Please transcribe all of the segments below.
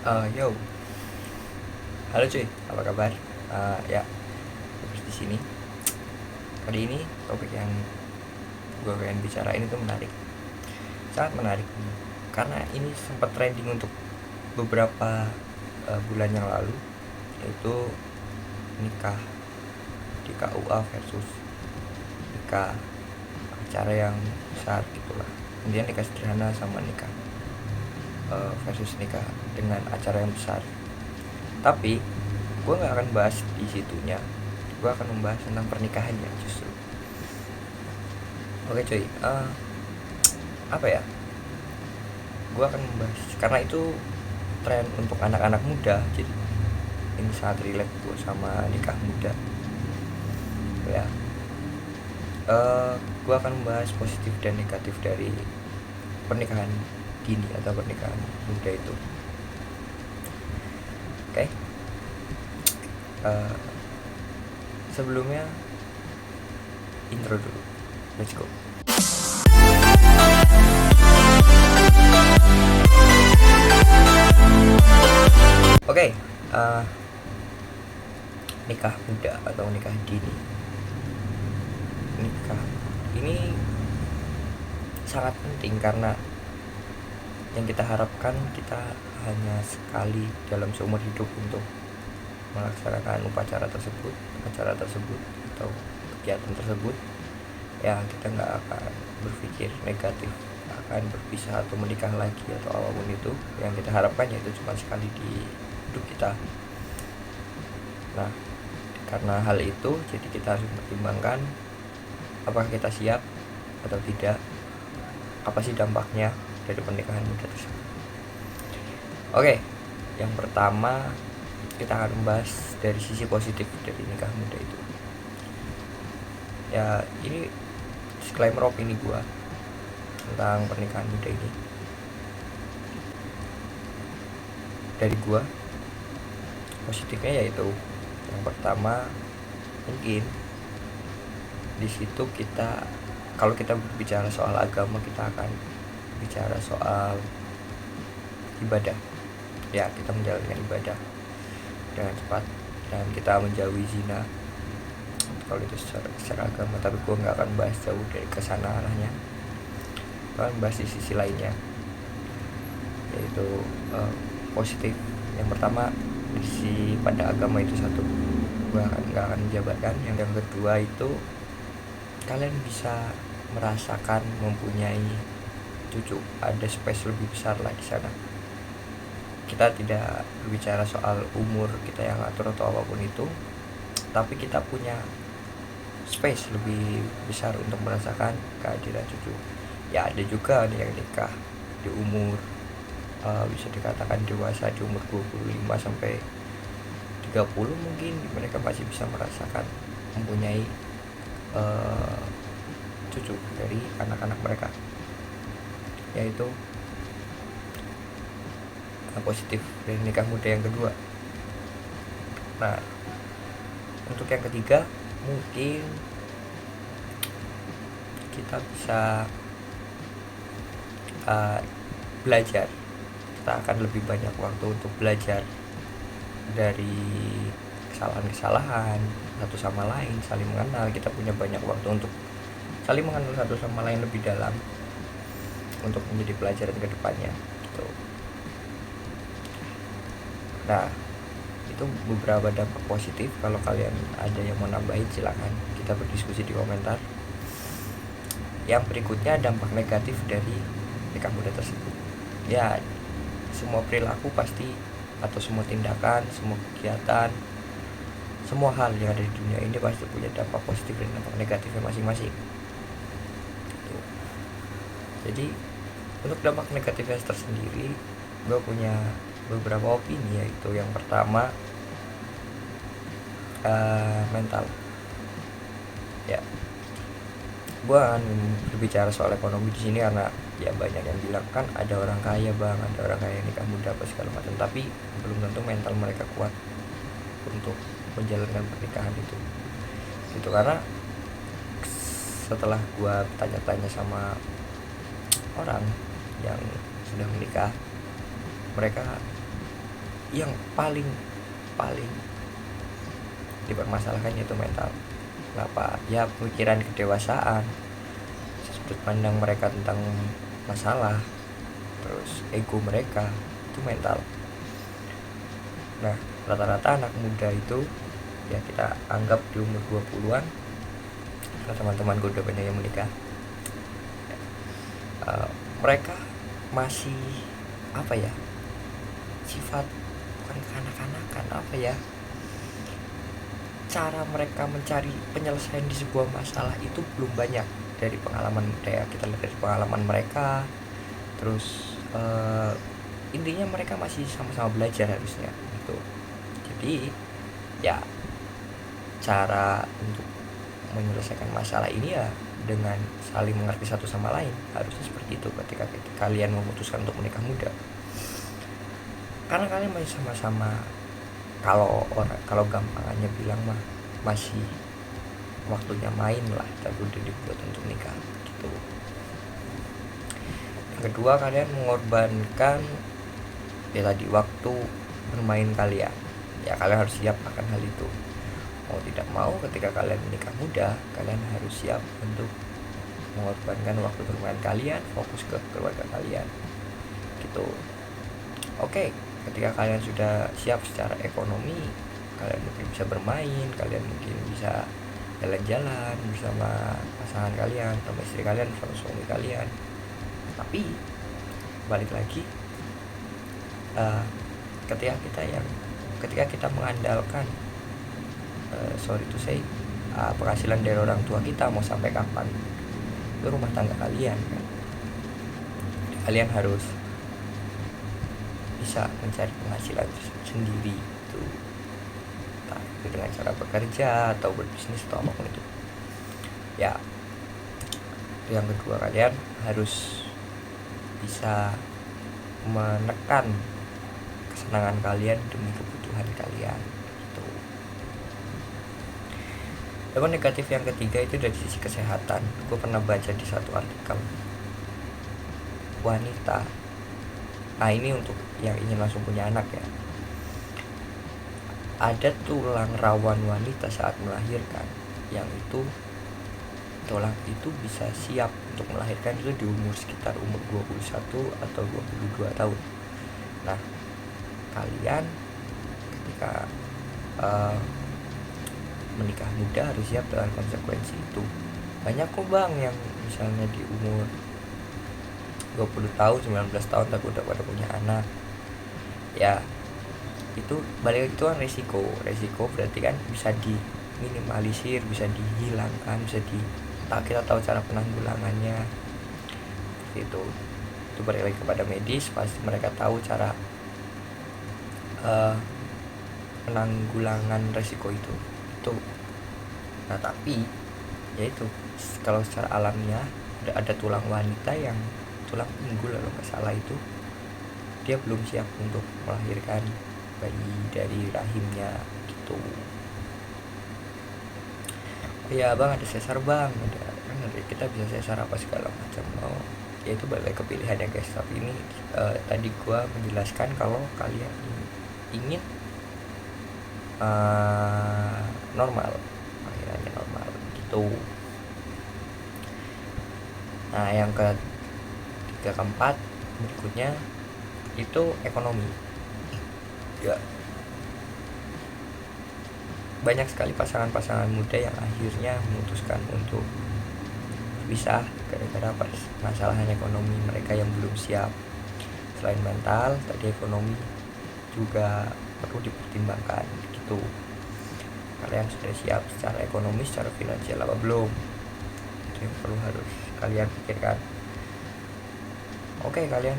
Yo, halo cuy, apa kabar? Ya, terus di sini. Kali ini topik yang gue pengen bicara ini tuh menarik, sangat menarik, karena ini sempat trending untuk beberapa bulan yang lalu, yaitu nikah di KUA versus nikah acara yang besar gitulah. Kemudian nikah sederhana sama nikah versus nikah dengan acara yang besar. Tapi gue nggak akan bahas di situnya, gue akan membahas tentang pernikahannya justru. Oke cuy, apa ya, gue akan membahas karena itu tren untuk anak-anak muda, jadi ini sangat relate gue sama nikah muda ya. Gue akan membahas positif dan negatif dari pernikahan dini atau pernikahan muda itu. Oke. Sebelumnya intro dulu, let's go. Oke, nikah muda atau nikah dini. Nikah ini sangat penting karena yang kita harapkan kita hanya sekali dalam seumur hidup untuk melaksanakan acara tersebut atau kegiatan tersebut. Ya, kita nggak akan berpikir negatif akan berpisah atau menikah lagi atau apapun itu. Yang kita harapkan yaitu cuma sekali di hidup kita. Nah, karena hal itu jadi kita harus mempertimbangkan apakah kita siap atau tidak, apa sih dampaknya dari pernikahan muda tersebut. Oke, yang pertama kita akan membahas dari sisi positif dari nikah muda itu. Ya, ini disclaimer opini gue tentang pernikahan muda ini. Dari gue, positifnya yaitu yang pertama, mungkin di situ kalau kita berbicara soal agama, kita akan bicara soal ibadah. Ya, kita menjalankan ibadah dengan cepat dan kita menjauhi zina kalau itu secara agama. Tapi gue nggak akan bahas jauh dari kesana arahnya. Gue akan bahas di sisi lainnya, yaitu positif. Yang pertama, sisi pada agama itu satu, gue nggak akan menjabarkan. Yang kedua itu kalian bisa merasakan mempunyai cucu, ada space lebih besar lah di sana. Kita tidak berbicara soal umur kita yang atur atau apapun itu, tapi kita punya space lebih besar untuk merasakan kehadiran cucu. Ya, ada juga yang nikah di umur bisa dikatakan dewasa, di umur 25 sampai 30 mungkin mereka masih bisa merasakan mempunyai cucu dari anak-anak mereka, yaitu positif dari nikah muda yang kedua. Nah, untuk yang ketiga, mungkin kita bisa belajar. Kita akan lebih banyak waktu untuk belajar dari kesalahan-kesalahan satu sama lain, saling mengenal. Kita punya banyak waktu untuk saling mengenal satu sama lain lebih dalam untuk menjadi pelajaran ke depannya gitu. Nah, itu beberapa dampak positif. Kalau kalian ada yang mau nambahin, silakan kita berdiskusi di komentar. Yang berikutnya, dampak negatif dari nikah muda tersebut. Ya, semua perilaku pasti, atau semua tindakan, semua kegiatan, semua hal yang ada di dunia ini pasti punya dampak positif dan dampak negatifnya masing-masing. Jadi untuk dampak negatifnya tersendiri, gue punya beberapa opini, yaitu yang pertama, mental. Ya, gue akan berbicara soal ekonomi di sini karena ya banyak yang bilang kan ada orang kaya bang, ada orang kaya nikah muda apa segala macam, tapi belum tentu mental mereka kuat untuk menjalankan pernikahan itu gitu. Karena setelah gue tanya-tanya sama orang yang sudah menikah, mereka yang paling dipermasalahkan yaitu mental. Kenapa? Ya pemikiran kedewasaan, sudut pandang mereka tentang masalah, terus ego mereka, itu mental. Nah, rata-rata anak muda itu ya kita anggap di umur 20-an, karena teman-teman gue udah banyak yang menikah, mereka masih apa ya, sifat bukan kanak-kanakan, apa ya, cara mereka mencari penyelesaian di sebuah masalah itu belum banyak. Dari pengalaman kita lihat dari pengalaman mereka, terus intinya mereka masih sama-sama belajar harusnya gitu. Jadi ya cara untuk menyelesaikan masalah ini ya dengan saling mengerti satu sama lain, harusnya seperti itu ketika kalian memutuskan untuk menikah muda, karena kalian masih sama-sama, kalau gampangannya bilang mah masih waktunya main lah, tapi udah dibuat untuk nikah gitu. Yang kedua, kalian mengorbankan ya tadi waktu bermain kalian. Ya kalian harus siap akan hal itu. Mau tidak mau ketika kalian menikah muda, kalian harus siap untuk mengorbankan waktu bermain kalian, fokus ke keluarga kalian gitu. Oke, ketika kalian sudah siap secara ekonomi, kalian mungkin bisa bermain, kalian mungkin bisa jalan-jalan bersama pasangan kalian, sama istri kalian, sama suami kalian. Tapi balik lagi, ketika kita mengandalkan sorry to say, penghasilan dari orang tua kita, mau sampai kapan? Itu rumah tangga kalian kan. Kalian harus bisa mencari penghasilan sendiri itu, entah itu dengan cara bekerja atau berbisnis atau apapun itu. Ya, yang kedua, kalian harus bisa menekan kesenangan kalian demi kebutuhan kalian gitu. Dampak negatif yang ketiga itu dari sisi kesehatan. Gue pernah baca di satu artikel, wanita, nah ini untuk yang ingin langsung punya anak ya, ada tulang rawan wanita saat melahirkan, yang itu tulang itu bisa siap untuk melahirkan itu di sekitar umur 21 atau 22 tahun. Nah, kalian ketika menikah muda harus siap dengan konsekuensi itu. Banyak kok bang yang misalnya di umur 20 tahun, 19 tahun tapi udah pada punya anak. Ya itu balik itu kan resiko berarti kan bisa diminimalisir, bisa dihilangkan, kita tahu cara penanggulangannya itu balik lagi kepada medis, pasti mereka tahu cara penanggulangan resiko itu. Nah tapi yaitu kalau secara alamiah ada tulang wanita yang tulang pinggul kalau nggak salah itu dia belum siap untuk melahirkan bayi dari rahimnya gitu. Ya bang, ada sesar bang, ada kita bisa sesar apa segala macam. Ya itu balik ke pilihan ya guys. Tapi ini tadi gua menjelaskan kalau kalian ingin normal, akhirnya normal gitu. Nah yang ketiga, keempat berikutnya itu ekonomi. Ya banyak sekali pasangan-pasangan muda yang akhirnya memutuskan untuk berpisah gara-gara permasalahan ekonomi mereka yang belum siap. Selain mental, tadi ekonomi juga perlu dipertimbangkan gitu. Kalian sudah siap secara ekonomi, secara finansial apa belum? Itu yang perlu harus kalian pikirkan. Oke, kalian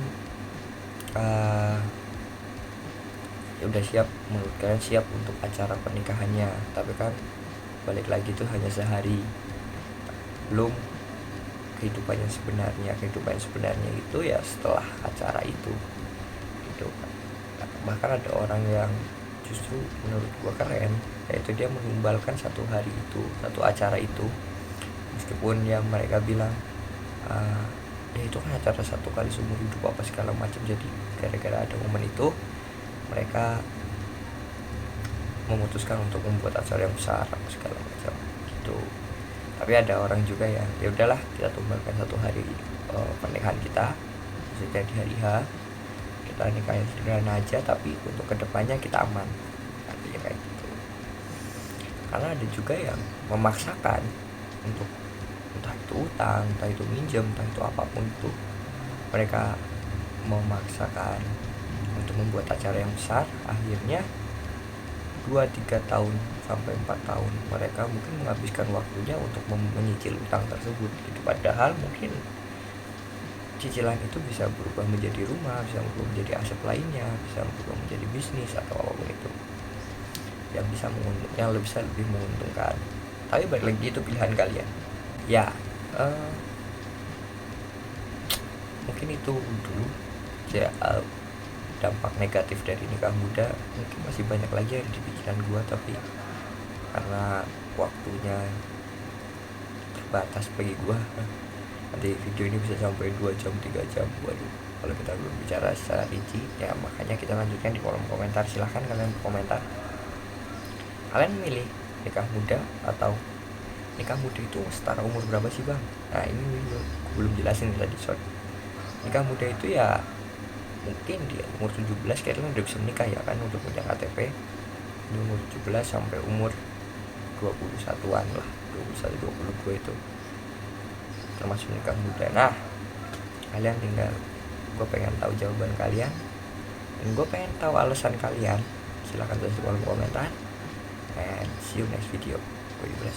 ya udah siap, menurut kalian siap untuk acara pernikahannya, tapi kan balik lagi itu hanya sehari, belum kehidupan yang sebenarnya itu ya setelah acara itu gitu. Bahkan ada orang yang justru menurut gua keren, yaitu dia menumbalkan satu acara itu, meskipun ya mereka bilang ya itu kan acara satu kali seumur hidup apa segala macam. Jadi gara-gara ada momen itu mereka memutuskan untuk membuat acara yang besar segala macam gitu. Tapi ada orang juga yang ya udahlah, kita tumbalkan satu hari pernikahan kita, maksudnya di hari H kita nikahin sederhana aja, tapi untuk kedepannya kita aman, artinya kayak gitu. Karena ada juga yang memaksakan untuk entah itu utang, entah itu minjem, entah itu apapun itu, mereka memaksakan untuk membuat acara yang besar. Akhirnya 2-3 tahun sampai 4 tahun mereka mungkin menghabiskan waktunya untuk menyicil utang tersebut gitu. Padahal mungkin cicilan itu bisa berubah menjadi rumah, bisa berubah menjadi aset lainnya, bisa berubah menjadi bisnis atau apapun itu yang bisa lebih menguntungkan. Tapi balik lagi, itu pilihan kalian ya. Mungkin itu dulu ya, dampak negatif dari nikah muda. Mungkin masih banyak lagi yang di pikiran gue, tapi karena waktunya terbatas bagi gue, nanti video ini bisa sampai 2 jam 3 jam. Waduh, kalau kita belum bicara secara rinci ya, makanya kita lanjutkan di kolom komentar. Silahkan kalian berkomentar, kalian milih nikah muda atau nikah muda itu setara umur berapa sih bang? Nah ini belum jelasin tadi short. Nikah muda itu ya mungkin di umur 17 kalian udah bisa menikah ya kan, untuk punya KTP di umur 17 sampai umur 21-an lah, 21-22 itu termasuk nikah muda. Nah kalian tinggal, gue pengen tahu jawaban kalian dan gue pengen tahu alasan kalian. Silahkan tulis di kolom komentar, and see you next video. Gue